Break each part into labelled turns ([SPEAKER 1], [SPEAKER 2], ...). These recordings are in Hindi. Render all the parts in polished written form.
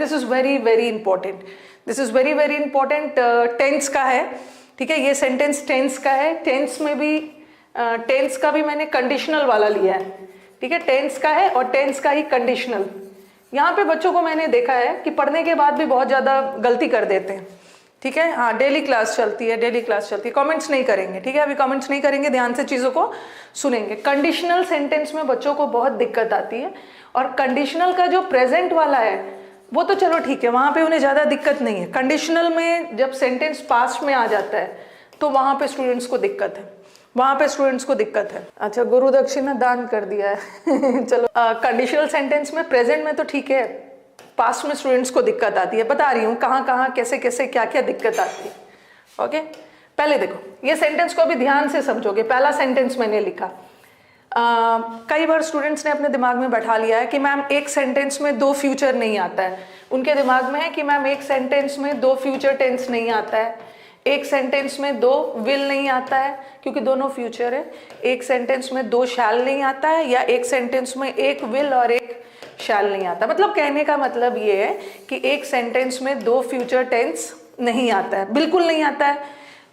[SPEAKER 1] This is very very important, this is very very important. Tense का है, ठीक है, ये सेंटेंस टेंस का है। टेंस में भी टेंस का भी मैंने कंडीशनल वाला लिया है, ठीक है, टेंस का है और टेंस का ही कंडीशनल। यहाँ पे बच्चों को मैंने देखा है कि पढ़ने के बाद भी बहुत ज़्यादा गलती कर देते हैं, ठीक है। हाँ, डेली क्लास चलती है, डेली क्लास चलती है, कमेंट्स नहीं करेंगे, ठीक है, अभी कमेंट्स नहीं करेंगे, ध्यान से चीज़ों को सुनेंगे। कंडीशनल सेंटेंस में बच्चों को बहुत दिक्कत आती है, और कंडीशनल का जो प्रेजेंट वाला है वो तो चलो ठीक है, वहाँ पे उन्हें ज़्यादा दिक्कत नहीं है। कंडीशनल में जब सेंटेंस पास्ट में आ जाता है तो वहाँ पे स्टूडेंट्स को दिक्कत है, वहाँ पे स्टूडेंट्स को दिक्कत है। अच्छा, गुरु दक्षिणा दान कर दिया है चलो, कंडीशनल सेंटेंस में प्रेजेंट में तो ठीक है, पास्ट में स्टूडेंट्स को दिक्कत आती है। बता रही हूँ कहाँ कहाँ कैसे कैसे क्या क्या दिक्कत आती है। ओके, पहले देखो, ये सेंटेंस को अभी ध्यान से समझोगे। पहला सेंटेंस मैंने लिखा, कई बार स्टूडेंट्स ने अपने दिमाग में बैठा लिया है कि मैम एक सेंटेंस में दो फ्यूचर नहीं आता है। उनके दिमाग में है कि मैम एक सेंटेंस में दो फ्यूचर टेंस नहीं आता है, एक सेंटेंस में दो विल नहीं आता है क्योंकि दोनों फ्यूचर है, एक सेंटेंस में दो शैल नहीं आता है, या एक सेंटेंस में एक विल और एक शैल नहीं आता। मतलब कहने का मतलब ये है कि एक सेंटेंस में दो फ्यूचर टेंस नहीं आता है, बिल्कुल नहीं आता है।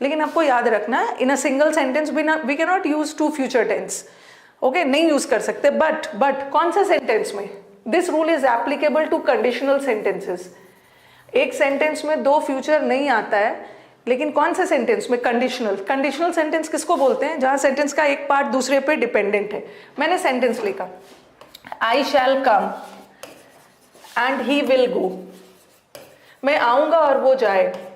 [SPEAKER 1] लेकिन आपको याद रखना है, in a single sentence we can not use two future tense, okay, नहीं यूज कर सकते। बट कौन सा सेंटेंस में? This rule is applicable to conditional sentences. एक सेंटेंस में दो फ्यूचर नहीं आता है, लेकिन कौन से सेंटेंस में? कंडीशनल। कंडीशनल सेंटेंस किसको बोलते हैं? जहां सेंटेंस का एक पार्ट दूसरे पे डिपेंडेंट है। मैंने सेंटेंस लिखा, आई shall come and he will गो, मैं आऊंगा और वो जाएगा।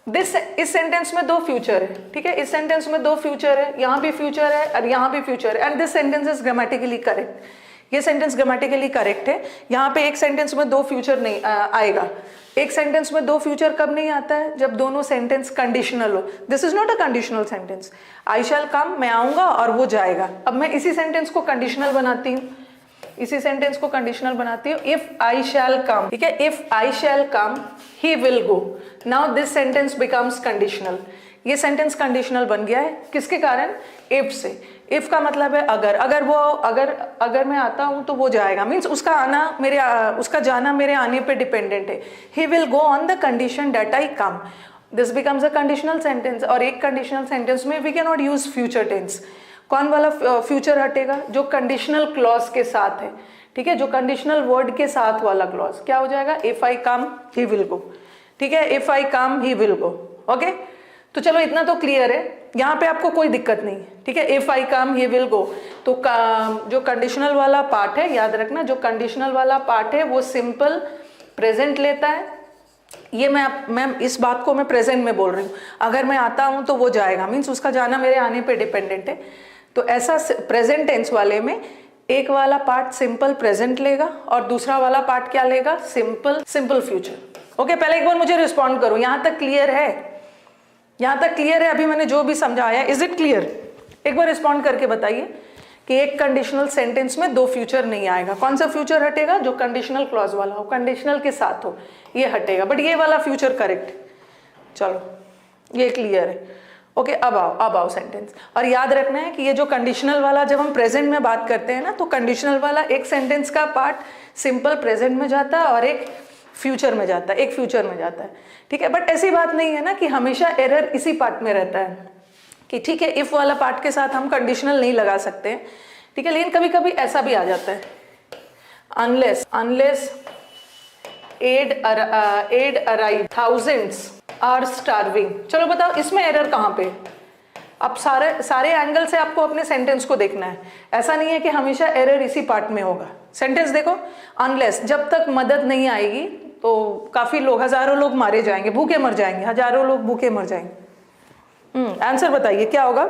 [SPEAKER 1] इस सेंटेंस में दो फ्यूचर है, ठीक है, इस सेंटेंस में दो फ्यूचर है, यहाँ भी फ्यूचर है और यहाँ भी फ्यूचर है, and this sentence is grammatically correct. ये सेंटेंस ग्रामेटिकली करेक्ट है। यहाँ पे एक सेंटेंस में दो फ्यूचर नहीं आएगा। एक सेंटेंस में दो फ्यूचर कब नहीं आता है? जब दोनों सेंटेंस कंडीशनल हो। This is not a conditional sentence. I shall come, मैं आऊंगा और वो जाएगा। अब मैं इसी सेंटेंस को कंडीशनल बनाती हूँ, इसी सेंटेंस को कंडीशनल बनाती हूँ। इफ आई शैल कम, ठीक है, if I shall come he will go. Now this sentence becomes conditional. ये सेंटेंस कंडीशनल बन गया है, किसके कारण? इफ से। इफ का मतलब है अगर मैं आता हूँ तो वो जाएगा, मीन्स उसका जाना मेरे आने पे डिपेंडेंट है। He will go on the condition that I come. This becomes a conditional sentence. और एक कंडीशनल सेंटेंस में we can not use future tense. कौन वाला फ्यूचर हटेगा? जो कंडीशनल क्लॉज के साथ है, ठीक है, जो कंडीशनल वर्ड के साथ वाला क्लॉज। क्या हो जाएगा? If I come he will गो, ठीक है, if I come he will go. Okay, तो चलो इतना तो क्लियर है, यहाँ पे आपको कोई दिक्कत नहीं, ठीक है। If I come he will गो, तो जो कंडीशनल वाला पार्ट है, याद रखना, जो कंडीशनल वाला पार्ट है वो सिंपल प्रेजेंट लेता है। ये मैं इस बात को मैं प्रेजेंट में बोल रही हूँ। अगर मैं आता हूँ तो वो जाएगा, मीन्स उसका जाना मेरे आने पे डिपेंडेंट है। तो ऐसा प्रेजेंट टेंस वाले में एक वाला पार्ट सिंपल प्रेजेंट लेगा और दूसरा वाला पार्ट क्या लेगा? Simple future. ओके, पहले एक बार मुझे रिस्पॉन्ड करो, यहाँ तक क्लियर है? यहाँ तक क्लियर है? अभी मैंने जो भी समझाया, इज इट क्लियर? एक बार रिस्पॉन्ड करके बताइए कि एक कंडीशनल सेंटेंस में दो फ्यूचर नहीं आएगा। कौन सा फ्यूचर हटेगा? जो कंडीशनल क्लॉज वाला हो, कंडीशनल के साथ हो, ये हटेगा। बट ये वाला फ्यूचर करेक्ट। चलो, ये क्लियर है। ओके, अब आओ सेंटेंस। और याद रखना है कि ये जो कंडीशनल वाला, जब हम प्रेजेंट में बात करते हैं ना, तो कंडीशनल वाला एक सेंटेंस का पार्ट सिंपल प्रेजेंट में जाता है और एक फ्यूचर में जाता है, ठीक है। बट ऐसी बात नहीं है ना कि हमेशा एरर इसी पार्ट में रहता है कि ठीक है, इफ वाला पार्ट के साथ हम कंडीशनल नहीं लगा सकते, ठीक है। लेकिन कभी कभी ऐसा भी आ जाता है, unless aid arrive, thousands are starving. चलो बताओ, इसमें एरर कहाँ पे? अब सारे एंगल से आपको अपने सेंटेंस को देखना है। ऐसा नहीं है कि हमेशा एरर इसी पार्ट में होगा। सेंटेंस देखो, अनलेस, जब तक मदद नहीं आएगी तो काफी लोग, हजारों लोग मारे जाएंगे, भूखे मर जाएंगे, हजारों लोग भूखे मर जाएंगे। आंसर बताइए क्या होगा?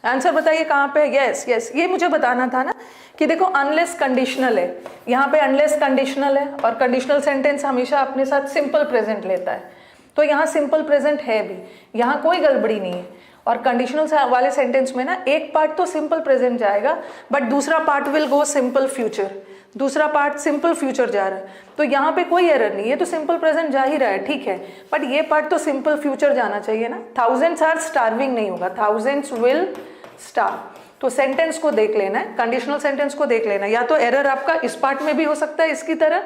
[SPEAKER 1] आंसर बताइए कहाँ पे? यस, ये मुझे बताना था ना कि देखो, अनलेस कंडीशनल है, यहाँ पे अनलेस कंडीशनल है और कंडीशनल सेंटेंस हमेशा अपने साथ सिंपल प्रेजेंट लेता है। तो यहाँ सिंपल प्रेजेंट है भी, यहाँ कोई गड़बड़ी नहीं है। और कंडीशनल वाले सेंटेंस में ना एक पार्ट तो सिंपल प्रेजेंट जाएगा, बट दूसरा part will go simple future, दूसरा पार्ट सिंपल फ्यूचर जा रहा है। तो यहाँ पे कोई एरर नहीं है, तो सिंपल प्रेजेंट जा ही रहा है, ठीक है, बट ये पार्ट तो सिंपल फ्यूचर जाना चाहिए ना। थाउजेंड्स आर स्टार्विंग नहीं होगा, थाउजेंड्स विल स्टार्व। तो सेंटेंस को देख लेना है, कंडीशनल सेंटेंस को देख लेना। या तो एरर आपका इस पार्ट में भी हो सकता है इसकी तरह,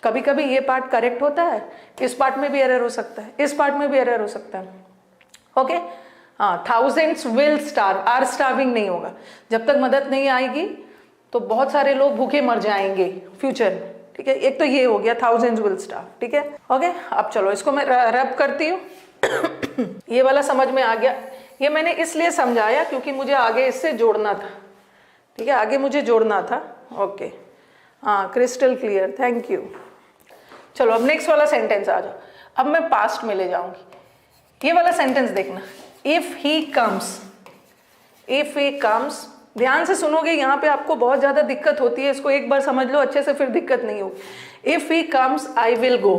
[SPEAKER 1] कभी कभी ये पार्ट करेक्ट होता है, इस पार्ट में भी एरर हो सकता है, इस पार्ट में भी एरर हो सकता है। ओके, हाँ, thousands will starve, are starving नहीं होगा। जब तक मदद नहीं आएगी तो बहुत सारे लोग भूखे मर जाएंगे फ्यूचर में, ठीक है। एक तो ये हो गया थाउजेंड्स विल स्टार्व, ठीक है। ओके, अब चलो इसको मैं रब करती हूँ। ये वाला समझ में आ गया। ये मैंने इसलिए समझाया क्योंकि मुझे आगे इससे जोड़ना था, ठीक है, आगे मुझे जोड़ना था। ओके, हाँ, क्रिस्टल क्लियर, थैंक यू। चलो अब नेक्स्ट वाला सेंटेंस आ जाओ। अब मैं पास्ट में ले जाऊंगी। ये वाला सेंटेंस देखना, if he comes, if he comes, ध्यान से सुनोगे, यहाँ पे आपको बहुत ज्यादा दिक्कत होती है, इसको एक बार समझ लो अच्छे से, फिर दिक्कत नहीं होगी। If he comes I will go,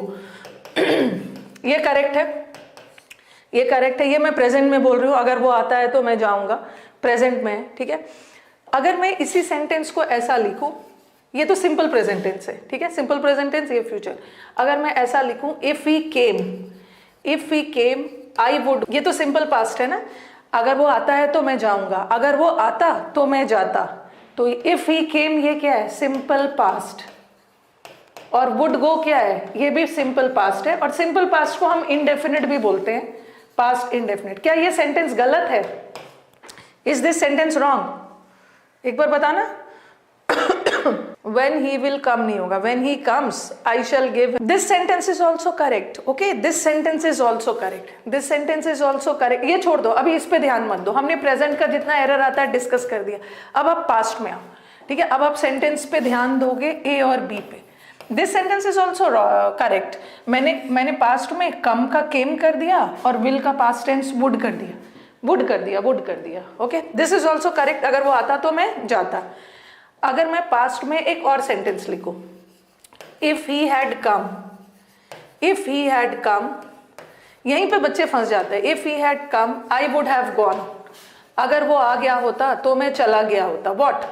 [SPEAKER 1] ये करेक्ट है, ये करेक्ट है, ये मैं प्रेजेंट में बोल रही हूँ, अगर वो आता है तो मैं जाऊंगा, प्रेजेंट में, ठीक है। अगर मैं इसी सेंटेंस को ऐसा लिखूं, ये तो सिंपल प्रेजेंट टेंस है, ठीक है, सिंपल प्रेजेंट टेंस, ये फ्यूचर। अगर मैं ऐसा लिखूं, if he came, if he came I would, ये तो सिंपल पास्ट है ना, अगर वो आता है तो मैं जाऊंगा, अगर वो आता तो मैं जाता, तो इफ ही केम ये क्या है, सिंपल पास्ट। और वुड गो क्या है, ये भी सिंपल पास्ट है, और सिंपल पास्ट को हम इंडेफिनिट भी बोलते हैं, पास्ट इंडेफिनिट। क्या ये सेंटेंस गलत है? Is this sentence wrong? एक बार बताना। when he will come नहीं होगा, when he comes I shall give, this sentence is also correct, okay, this sentence is also correct, this sentence is also correct। ये छोड़ दो, अभी इस पे ध्यान मत दो, हमने प्रेजेंट का जितना एरर आता है डिस्कस कर दिया। अब आप पास्ट में आओ, ठीक है, अब आप सेंटेंस पे ध्यान दोगे, ए और बी पे। This sentence is also correct. मैंने पास्ट में कम का केम कर दिया और विल का पास्ट टेंस वुड कर दिया, वुड कर दिया, वुड कर दिया, okay, this is also correct. अगर वो आता तो मैं जाता। अगर मैं पास्ट में एक और सेंटेंस लिखूं, if he had come, if he had come, यहीं पे बच्चे फंस जाते हैं। If he had come I would have gone, अगर वो आ गया होता तो मैं चला गया होता। व्हाट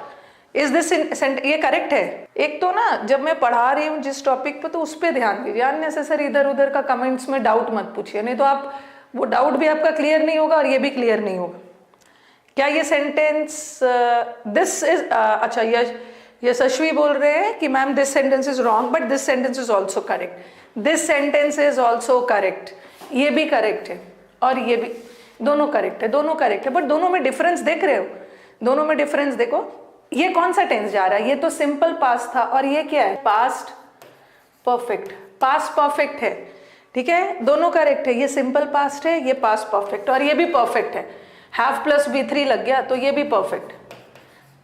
[SPEAKER 1] इज दिस, ये करेक्ट है। एक तो ना जब मैं पढ़ा रही हूँ जिस टॉपिक पे, तो उस पर ध्यान दीजिए, अननेसेसरी इधर उधर का कमेंट्स में डाउट मत पूछिए, नहीं तो आप वो डाउट भी आपका क्लियर नहीं होगा और ये भी क्लियर नहीं होगा। क्या ये सेंटेंस दिस इज, अच्छा यशस्वी बोल रहे हैं कि ma'am this sentence is wrong but this sentence is also correct, this sentence is also correct, ये भी करेक्ट है और ये भी, दोनों करेक्ट है, दोनों करेक्ट है, बट दोनों में डिफरेंस देख रहे हो, दोनों में डिफरेंस देखो। ये कौन सा टेंस जा रहा है, ये तो सिंपल पास्ट था और ये क्या है, पास्ट परफेक्ट, पास्ट परफेक्ट है, ठीक है, दोनों करेक्ट है। ये सिंपल पास्ट है, ये पास्ट परफेक्ट, और ये भी परफेक्ट है, हैव प्लस B3 लग गया तो ये भी परफेक्ट।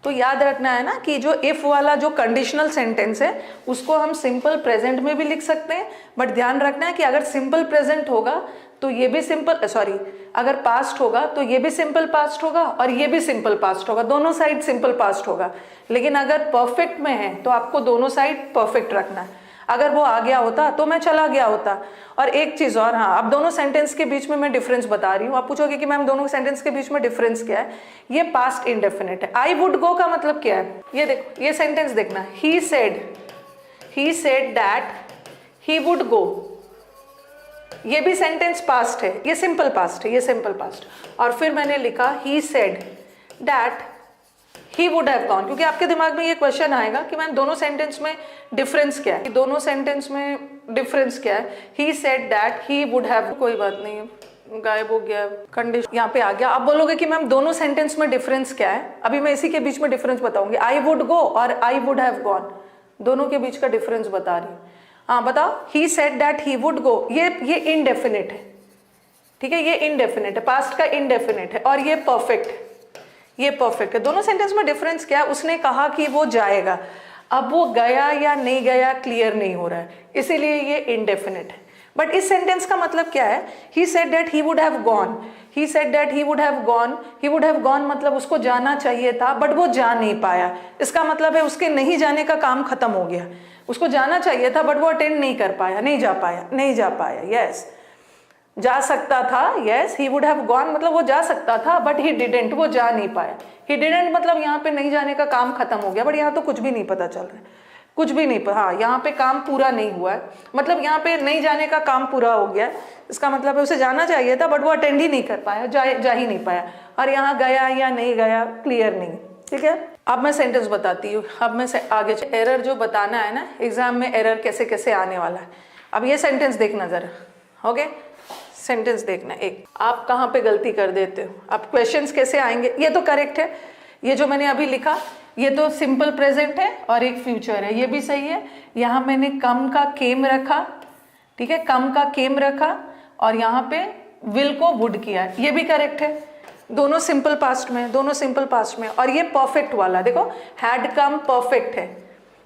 [SPEAKER 1] तो याद रखना है ना कि जो इफ वाला जो कंडीशनल सेंटेंस है उसको हम सिंपल प्रेजेंट में भी लिख सकते हैं, बट ध्यान रखना है कि अगर सिंपल प्रेजेंट होगा तो ये भी सिंपल, सॉरी, अगर पास्ट होगा तो ये भी सिंपल पास्ट होगा और ये भी सिंपल पास्ट होगा, दोनों साइड सिंपल पास्ट होगा। लेकिन अगर परफेक्ट में है तो आपको दोनों साइड परफेक्ट रखना है। अगर वो आ गया होता तो मैं चला गया होता। और एक चीज और, हाँ, अब दोनों सेंटेंस के बीच में मैं डिफरेंस बता रही हूँ। आप पूछोगे कि मैम दोनों सेंटेंस के बीच में डिफरेंस क्या है, ये पास्ट इंडेफिनिट है। आई वुड गो का मतलब क्या है, ये देखो, ये सेंटेंस देखना, he said that he would go, ये भी सेंटेंस पास्ट है, ये सिंपल पास्ट है, ये सिंपल पास्ट। और फिर मैंने लिखा he said that he would have gone, क्योंकि आपके दिमाग में ये क्वेश्चन आएगा कि मैम दोनों सेंटेंस में डिफरेंस क्या है, दोनों सेंटेंस में डिफरेंस क्या है। He said that he would have, कोई बात नहीं, गायब हो गया, कंडीशन यहाँ पे आ गया। आप बोलोगे कि मैम दोनों सेंटेंस में डिफरेंस क्या है, अभी मैं इसी के बीच में डिफरेंस बताऊंगी। आई वुड गो और आई वुड हैव गॉन, दोनों के बीच का डिफरेंस बता रही हूँ। हाँ बताओ, he said that he would go, ये इनडेफिनिट है, ठीक है, ये इनडेफिनिट है, पास्ट का इनडेफिनिट है, और ये परफेक्ट है, ये परफेक्ट है। दोनों सेंटेंस में डिफरेंस क्या है, उसने कहा कि वो जाएगा, अब वो गया या नहीं गया क्लियर नहीं हो रहा है, इसीलिए ये इनडेफिनिट है। बट इस सेंटेंस का मतलब क्या है, he said that he would have gone, he said that he would have gone, he would have gone मतलब उसको जाना चाहिए था बट वो जा नहीं पाया। इसका मतलब है उसके नहीं जाने का काम खत्म हो गया, उसको जाना चाहिए था बट वो अटेंड नहीं कर पाया, नहीं जा पाया। यस, जा सकता था, yes, he would have gone मतलब वो जा सकता था बट ही डिडेंट, वो जा नहीं पाया। ही डिडेंट मतलब यहाँ पे नहीं जाने का काम खत्म हो गया, बट यहाँ तो कुछ भी नहीं पता चल रहा है, कुछ भी नहीं, हाँ, यहाँ पे काम पूरा नहीं हुआ है, मतलब यहाँ पे नहीं जाने का काम पूरा हो गया। इसका मतलब है उसे जाना चाहिए था बट वो अटेंड ही नहीं कर पाया, जा ही नहीं पाया। और यहाँ गया या नहीं गया क्लियर नहीं, ठीक है। अब मैं सेंटेंस बताती हूँ, अब मैं आगे एरर जो बताना है ना एग्जाम में, एरर कैसे कैसे आने वाला है। अब ये सेंटेंस देखना जरा, ओके, सेंटेंस देखना। एक, आप कहाँ पे गलती कर देते हो, अब क्वेश्चंस कैसे आएंगे। ये तो करेक्ट है, ये जो मैंने अभी लिखा ये तो सिंपल प्रेजेंट है और एक फ्यूचर है, ये भी सही है। यहाँ मैंने कम का केम रखा, ठीक है, कम का केम रखा और यहाँ पे विल को वुड किया, ये भी करेक्ट है। दोनों सिंपल पास्ट में, दोनों सिंपल पास्ट में। और ये परफेक्ट वाला देखो, हैड कम परफेक्ट है,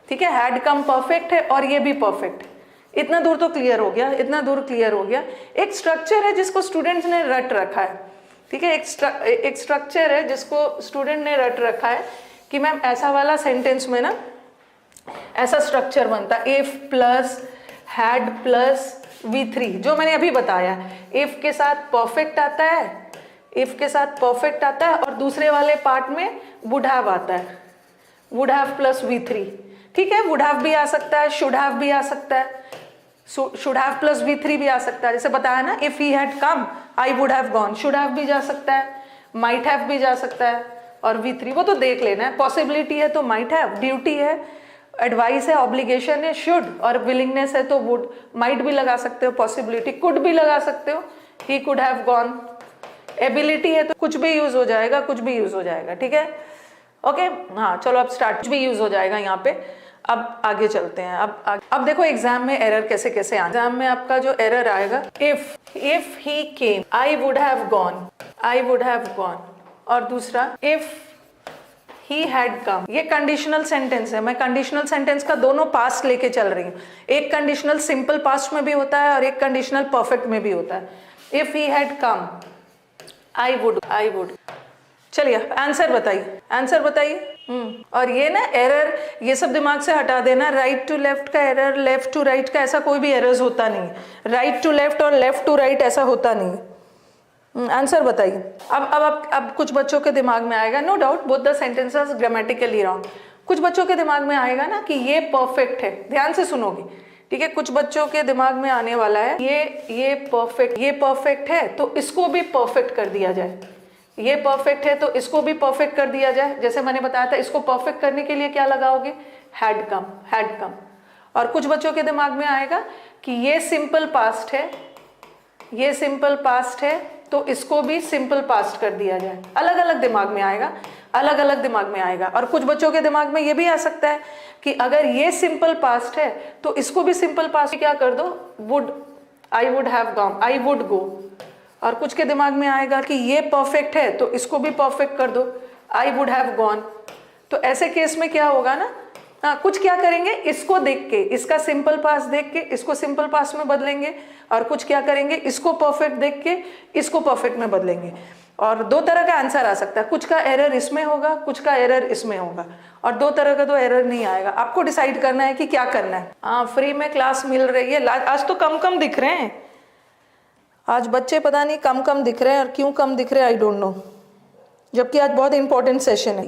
[SPEAKER 1] ठीक है, हैड कम परफेक्ट है और ये भी परफेक्ट है। इतना दूर तो क्लियर हो गया, इतना दूर क्लियर हो गया। एक स्ट्रक्चर है जिसको स्टूडेंट्स ने रट रखा है, ठीक है, एक स्ट्रक्चर है जिसको स्टूडेंट ने रट रखा है कि मैम ऐसा वाला सेंटेंस में ना ऐसा स्ट्रक्चर बनता है, if plus had plus V3, जो मैंने अभी बताया। इफ के साथ परफेक्ट आता है, इफ के साथ परफेक्ट आता है और दूसरे वाले पार्ट में वुड हैव आता है, वुड हैव प्लस V3, ठीक है। वुड हैव भी आ सकता है, शुड हैव भी आ सकता है, शुड हैव प्लस V3 भी आ सकता है, जैसे बताया ना, if he had come I would have gone, should have भी जा सकता है, माइट हैव भी जा सकता है और V3 वो तो देख लेना है। पॉसिबिलिटी है तो माइट हैव, ड्यूटी है, एडवाइस है, ऑब्लिगेशन है शुड, और विलिंगनेस है तो वुड, माइट भी लगा सकते हो, पॉसिबिलिटी कुड भी लगा सकते हो, he could have gone. Ability है तो कुछ भी यूज हो जाएगा, कुछ भी यूज हो जाएगा, ठीक है, ओके। हाँ चलो अब स्टार्ट, कुछ भी यूज हो जाएगा यहाँ पे। अब आगे चलते हैं। अब देखो एग्जाम में एरर कैसे कैसे आए। एग्जाम में आपका जो एरर आएगा, if he came I would have gone, I would have gone, और दूसरा इफ ही हैड कम। ये कंडीशनल सेंटेंस है, मैं कंडीशनल सेंटेंस का दोनों पास्ट लेके चल रही हूँ। एक कंडीशनल सिंपल पास्ट में भी होता है और एक कंडीशनल परफेक्ट में भी होता है। If he had come I would. चलिए आंसर बताइए, आंसर बताइए। और ये ना एरर, ये सब दिमाग से हटा देना। राइट टू लेफ्ट का एरर, लेफ्ट टू राइट का ऐसा कोई भी एरर्स होता नहीं। राइट टू लेफ्ट और लेफ्ट टू राइट ऐसा होता नहीं। आंसर बताइए। अब कुछ बच्चों के दिमाग में आएगा, no doubt both the sentences grammatically wrong. कुछ बच्चों के दिमाग में आएगा ना कि ये परफेक्ट है, ध्यान से सुनोगे, ठीक है। कुछ बच्चों के दिमाग में आने वाला है ये परफेक्ट है तो इसको भी परफेक्ट कर दिया जाए, ये परफेक्ट है तो इसको भी परफेक्ट कर दिया जाए। जैसे मैंने बताया था, इसको परफेक्ट करने के लिए क्या लगाओगे, हैड कम। और कुछ बच्चों के दिमाग में आएगा कि ये सिंपल पास्ट है, ये सिंपल पास्ट है तो इसको भी सिंपल पास्ट कर दिया जाए। अलग अलग दिमाग में आएगा, अलग अलग दिमाग में आएगा। और कुछ बच्चों के दिमाग में ये भी आ सकता है कि अगर ये सिंपल पास्ट है तो इसको भी सिंपल पास्ट क्या कर दो, would, I would have gone, I would go. और कुछ के दिमाग में आएगा कि ये परफेक्ट है तो इसको भी परफेक्ट कर दो, आई वुड हैव गॉन। तो ऐसे केस में क्या होगा ना, कुछ क्या करेंगे, इसको देख के, इसका सिंपल पास्ट देख के इसको सिंपल पास्ट में बदलेंगे, और कुछ क्या करेंगे, इसको परफेक्ट देख के इसको परफेक्ट में बदलेंगे। और दो तरह का आंसर आ सकता है, कुछ का एरर इसमें होगा, कुछ का एरर इसमें होगा, और दो तरह का तो एरर नहीं आएगा। आपको डिसाइड करना है कि क्या करना है। हाँ, फ्री में क्लास मिल रही है। आज तो कम दिख रहे हैं, आज बच्चे पता नहीं कम दिख रहे हैं, और क्यों कम दिख रहे हैं आई डोंट नो, जबकि आज बहुत इंपॉर्टेंट सेशन है।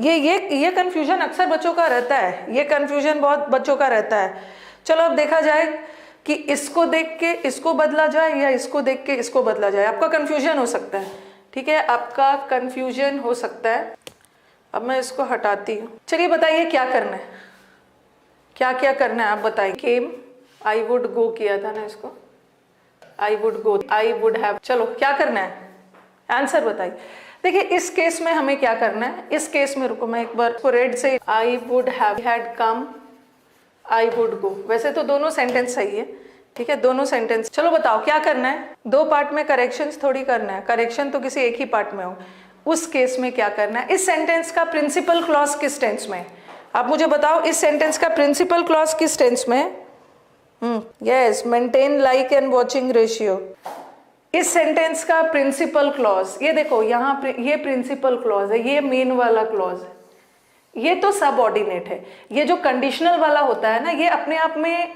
[SPEAKER 1] ये कंफ्यूजन अक्सर बच्चों का रहता है, ये कंफ्यूजन बहुत बच्चों का रहता है। चलो अब देखा जाए कि इसको देख के इसको बदला जाए या इसको देख के इसको बदला जाए। आपका कंफ्यूजन हो सकता है, ठीक है, आपका कंफ्यूजन हो सकता है। अब मैं इसको हटाती हूँ। चलिए बताइए क्या करना है, क्या क्या करना है आप बताइए। केम, आई वुड गो किया था ना इसको, I would go, I would have. चलो क्या करना है, आंसर बताइए। देखिए इस केस में हमें क्या करना है, इस केस में रुको मैं एक बार को रेड से, I would have had come, I would go. वैसे तो दोनों सेंटेंस सही है, ठीक है, दोनों सेंटेंस। चलो बताओ क्या करना है, दो पार्ट में करेक्शंस थोड़ी करना है, करेक्शन तो किसी एक ही पार्ट में हो। उस केस में क्या करना है, इस सेंटेंस का प्रिंसिपल क्लॉज किस टेंस में, आप मुझे बताओ इस सेंटेंस का प्रिंसिपल क्लॉज किस टेंस में। Yes, maintain like and watching ratio. इस सेंटेंस का प्रिंसिपल क्लॉज, ये देखो यहाँ ये प्रिंसिपल क्लॉज है, ये मेन वाला क्लॉज है, ये तो सबऑर्डिनेट है। ये जो कंडीशनल वाला होता है ना, ये अपने आप में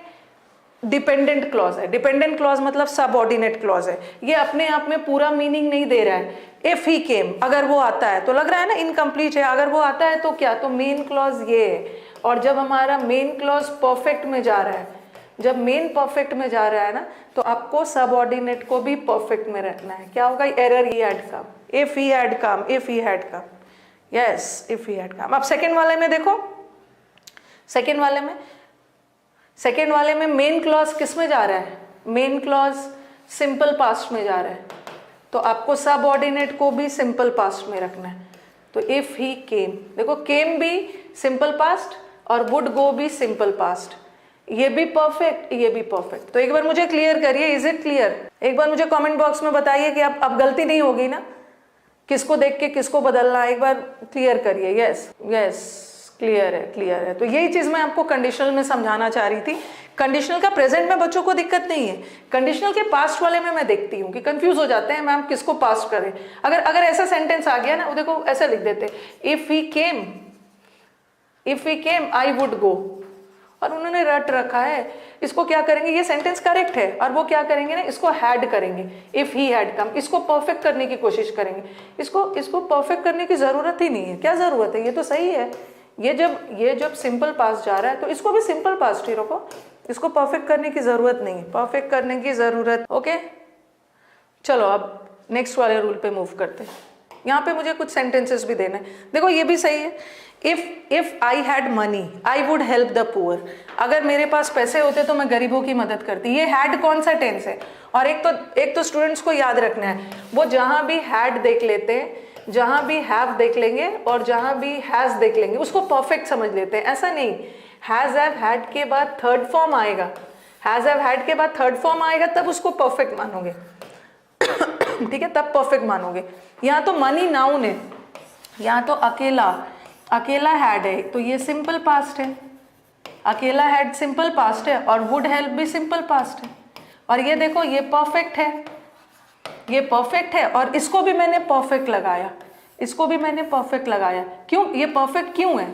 [SPEAKER 1] डिपेंडेंट क्लॉज है। डिपेंडेंट क्लॉज मतलब सबऑर्डिनेट क्लॉज है, ये अपने आप में पूरा मीनिंग नहीं दे रहा है। इफ ही केम, अगर वो आता है तो लग रहा है ना इनकम्प्लीट है, अगर वो आता है तो क्या, तो मेन क्लॉज ये है। और जब हमारा मेन क्लॉज परफेक्ट में जा रहा है, जब मेन परफेक्ट में जा रहा है ना, तो आपको सबऑर्डिनेट को भी परफेक्ट में रखना है। क्या होगा, error he had come, if he had come, if he had come, yes, if he had come. अब सेकेंड वाले में देखो, सेकेंड वाले में मेन क्लॉज किस में जा रहा है? मेन क्लॉज सिंपल पास्ट में जा रहा है, तो आपको सबऑर्डिनेट को भी सिंपल पास्ट में रखना है। तो इफ ही केम, देखो केम भी सिंपल पास्ट और वुड गो भी सिंपल पास्ट, ये भी परफेक्ट, ये भी परफेक्ट। तो एक बार मुझे क्लियर करिए, इज इट क्लियर? एक बार मुझे कमेंट बॉक्स में बताइए कि अब गलती नहीं होगी ना, किसको देख के किसको बदलना है, एक बार क्लियर करिए। यस यस, क्लियर है, क्लियर है। तो यही चीज मैं आपको कंडीशनल में समझाना चाह रही थी। कंडीशनल का प्रेजेंट में बच्चों को दिक्कत नहीं है, कंडीशनल के पास्ट वाले में मैं देखती हूँ कि कंफ्यूज हो जाते हैं, मैम किसको पास्ट करें। अगर ऐसा सेंटेंस आ गया ना, वो देखो ऐसा लिख देते, if he came I would go, और उन्होंने रट रखा है, इसको क्या करेंगे, ये सेंटेंस करेक्ट है और वो क्या करेंगे ना, इसको हैड करेंगे, इफ ही हैड कम, इसको परफेक्ट करने की कोशिश करेंगे। इसको परफेक्ट करने की जरूरत ही नहीं है, क्या जरूरत है, ये तो सही है। ये जब सिंपल पास्ट जा रहा है तो इसको भी सिंपल पास्ट ही रखो, इसको परफेक्ट करने की जरूरत नहीं है, परफेक्ट करने की जरूरत। ओके, चलो अब नेक्स्ट वाले रूल पे मूव करते हैं। यहाँ पे मुझे कुछ सेंटेंसेस भी देने, देखो ये भी सही है। If I had money I would help the poor, अगर मेरे पास पैसे होते तो मैं गरीबों की मदद करती। ये हैड कौन सा टेंस है? और एक तो स्टूडेंट्स को याद रखना है, वो जहां भी हैड देख लेते हैं, जहां भी हैव देख लेंगे और जहां भी हैज देख लेंगे, उसको परफेक्ट समझ लेते हैं। ऐसा नहीं, हैज हैव हैड के बाद थर्ड फॉर्म आएगा, हैज हैव हैड के बाद थर्ड फॉर्म आएगा, तब उसको परफेक्ट मानोगे। ठीक है, तब परफेक्ट मानोगे। यहाँ तो मनी नाउन है, यहाँ तो अकेला हैड है, तो ये सिंपल पास्ट है, अकेला हैड सिंपल पास्ट है और वुड हेल्प भी सिंपल पास्ट है। और ये देखो ये परफेक्ट है, ये परफेक्ट है और इसको भी मैंने परफेक्ट लगाया, इसको भी मैंने परफेक्ट लगाया। क्यों ये परफेक्ट क्यों है?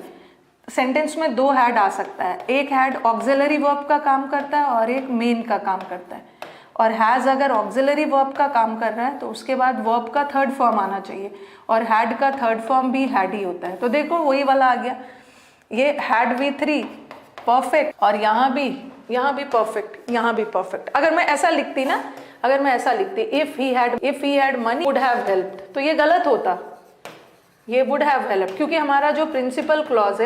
[SPEAKER 1] सेंटेंस में दो हैड आ सकता है, एक हैड ऑक्सिलरी वर्ब का काम करता है और एक मेन का काम करता है। और हैज अगर ऑक्सिलरी वर्ब का काम कर रहा है तो उसके बाद वर्ब का थर्ड फॉर्म आना चाहिए, और हैड का थर्ड फॉर्म भी हैड ही होता है। तो देखो वही वाला आ गया, ये हैड V3 परफेक्ट, और यहाँ भी परफेक्ट, यहाँ भी परफेक्ट। अगर मैं ऐसा लिखती ना, अगर मैं ऐसा लिखती if he had money would have helped, तो ये गलत होता, ये वुड हैव हेल्प्ड, क्योंकि हमारा जो प्रिंसिपल क्लॉज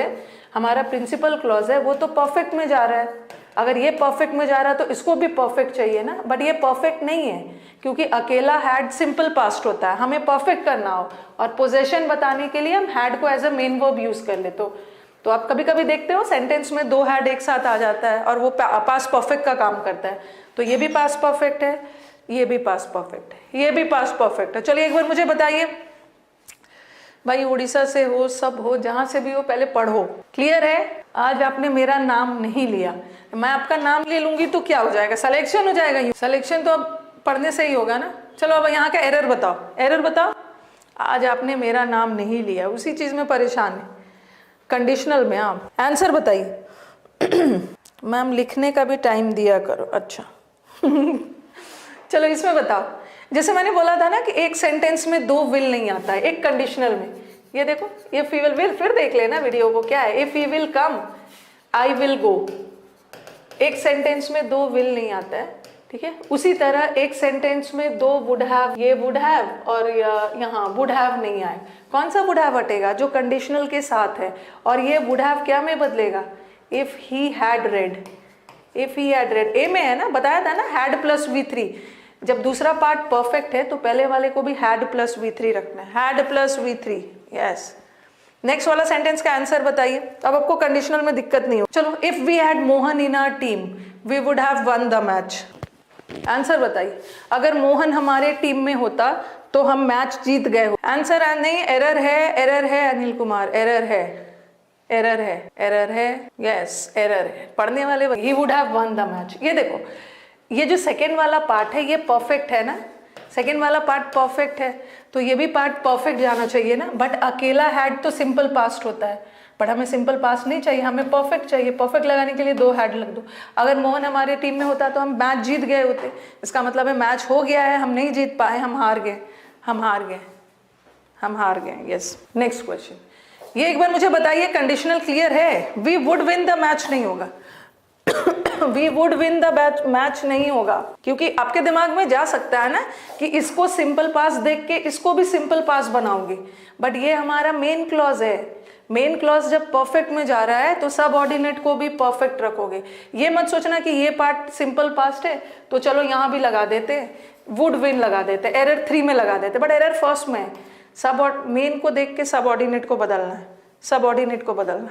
[SPEAKER 1] है, वो तो परफेक्ट में जा रहा है। अगर ये परफेक्ट में जा रहा है तो इसको भी परफेक्ट चाहिए ना, बट ये परफेक्ट नहीं है, क्योंकि अकेला हैड सिंपल पास्ट होता है। हमें परफेक्ट करना हो और पोजेशन बताने के लिए हम हैड को as a main verb use कर ले। तो आप कभी कभी देखते हो सेंटेंस में दो हैड एक साथ आ जाता है और वो पास्ट परफेक्ट का काम करता है। तो ये भी पास्ट परफेक्ट है, ये भी पास्ट परफेक्ट है, ये भी पास्ट परफेक्ट है। चलिए एक बार मुझे बताइए भाई, उड़ीसा से हो, सब हो, जहां से भी हो, पहले पढ़ो। क्लियर है? आज आपने मेरा नाम नहीं लिया, मैं आपका नाम ले लूंगी तो क्या हो जाएगा? सिलेक्शन हो जाएगा। सिलेक्शन तो अब पढ़ने से ही होगा ना। चलो अब यहाँ का एरर बताओ। आज आपने मेरा नाम नहीं लिया, उसी चीज में परेशान है। कंडीशनल में आप आंसर बताइए। मैम लिखने का भी टाइम दिया करो। अच्छा चलो इसमें बताओ, जैसे मैंने बोला था ना कि एक सेंटेंस में दो विल नहीं आता है, एक कंडीशनल में। ये देखो, इफ ही विल, फिर देख लेना वीडियो को, क्या है, if he will come I will go. एक सेंटेंस में दो विल नहीं आता है, ठीक है। उसी तरह एक सेंटेंस में दो वुड हैव, ये वुड हैव और यहाँ वुड हैव नहीं आए। कौन सा वुड हैव हटेगा? जो कंडीशनल के साथ है। और ये वुड हैव क्या में बदलेगा? If he had read, if he had read. A में है ना, बताया था ना, हैड प्लस V3। जब दूसरा पार्ट परफेक्ट है तो पहले वाले को भी हैड प्लस V3 रखना है, had plus V3। Yes, next वाला सेंटेंस का आंसर बताइए। अब आपको कंडीशनल में दिक्कत नहीं हो। चलो, if we had Mohan in our team we would have won the match. Answer बताइए, अगर मोहन हमारे टीम में होता तो हम मैच जीत गए हो। आंसर नहीं, एरर है अनिल कुमार, एरर है। यस, एरर है। पढ़ने वाले he would have won the match. ये देखो, ये जो सेकेंड वाला पार्ट है ये परफेक्ट है ना, सेकेंड वाला पार्ट परफेक्ट है, तो ये भी पार्ट परफेक्ट जाना चाहिए ना। बट अकेला हैड तो सिंपल पास्ट होता है, बट हमें सिंपल पास्ट नहीं चाहिए, हमें परफेक्ट चाहिए। परफेक्ट लगाने के लिए दो हैड लग दो। अगर मोहन हमारे टीम में होता तो हम मैच जीत गए होते। इसका मतलब है मैच हो गया है, हम नहीं जीत पाए, हम हार गए। Yes, next question. ये एक बार मुझे बताइए, कंडीशनल क्लियर है? We would win the match नहीं होगा, we would win the match नहीं होगा, क्योंकि आपके दिमाग में जा सकता है ना कि इसको सिंपल पास देख के इसको भी सिंपल पास बनाओगे, बट ये हमारा मेन क्लॉज है। मेन क्लॉज जब परफेक्ट में जा रहा है तो सब ऑर्डिनेट को भी परफेक्ट रखोगे। ये मत सोचना कि ये पार्ट सिंपल पास्ट है तो चलो यहाँ भी लगा देते, वुड विन लगा देते, एरर 3 में लगा देते, बट एरर फर्स्ट में है। सब मेन को देख के सब ऑर्डिनेट को बदलना है, सब ऑर्डिनेट को बदलना है।